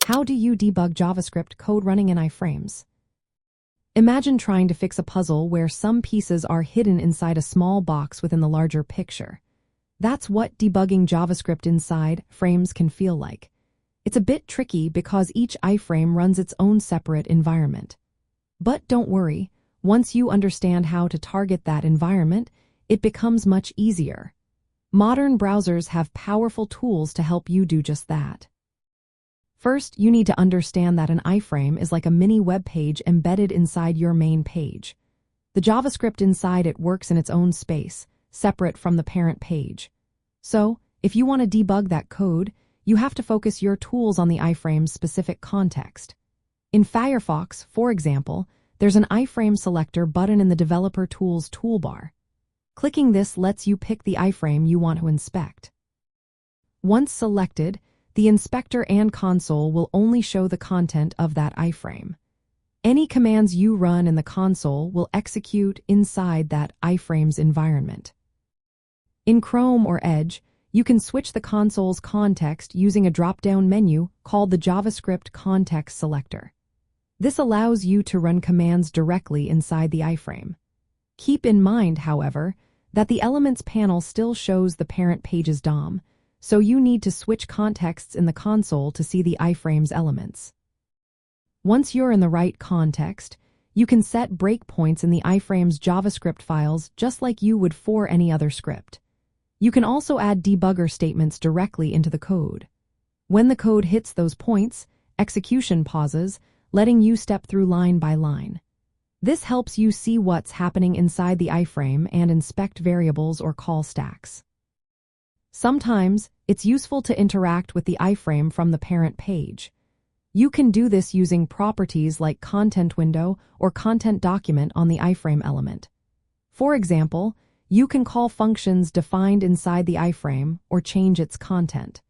How do you debug JavaScript code running in iframes? Imagine trying to fix a puzzle where some pieces are hidden inside a small box within the larger picture. That's what debugging JavaScript inside frames can feel like. It's a bit tricky because each iframe runs its own separate environment. But don't worry, once you understand how to target that environment, it becomes much easier. Modern browsers have powerful tools to help you do just that. First, you need to understand that an iframe is like a mini web page embedded inside your main page. The JavaScript inside it works in its own space, separate from the parent page. So, if you want to debug that code, you have to focus your tools on the iframe's specific context. In Firefox, for example, there's an iframe selector button in the Developer Tools toolbar. Clicking this lets you pick the iframe you want to inspect. Once selected, the inspector and console will only show the content of that iframe. Any commands you run in the console will execute inside that iframe's environment. In Chrome or Edge, you can switch the console's context using a drop-down menu called the JavaScript Context Selector. This allows you to run commands directly inside the iframe. Keep in mind, however, that the Elements panel still shows the parent page's DOM, so you need to switch contexts in the console to see the iframe's elements. Once you're in the right context, you can set breakpoints in the iframe's JavaScript files just like you would for any other script. You can also add debugger statements directly into the code. When the code hits those points, execution pauses, letting you step through line by line. This helps you see what's happening inside the iframe and inspect variables or call stacks. Sometimes, it's useful to interact with the iframe from the parent page. You can do this using properties like contentWindow or contentDocument on the iframe element. For example, you can call functions defined inside the iframe or change its content.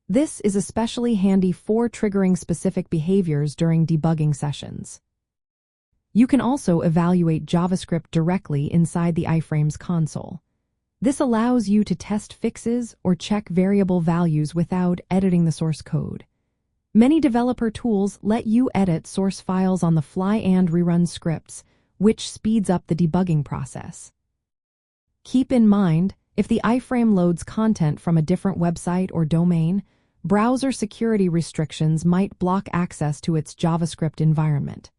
This is especially handy for triggering specific behaviors during debugging sessions. You can also evaluate JavaScript directly inside the iframe's console. This allows you to test fixes or check variable values without editing the source code. Many developer tools let you edit source files on the fly and rerun scripts, which speeds up the debugging process. Keep in mind, if the iframe loads content from a different website or domain, browser security restrictions might block access to its JavaScript environment.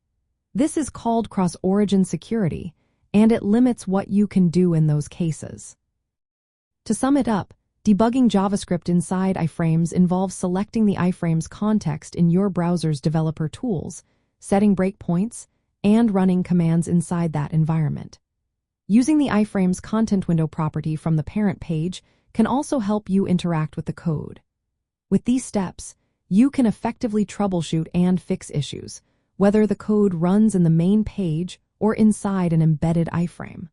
This is called cross-origin security, and it limits what you can do in those cases. To sum it up, debugging JavaScript inside iframes involves selecting the iframe's context in your browser's developer tools, setting breakpoints, and running commands inside that environment. Using the iframe's contentWindow property from the parent page can also help you interact with the code. With these steps, you can effectively troubleshoot and fix issues, whether the code runs in the main page or inside an embedded iframe.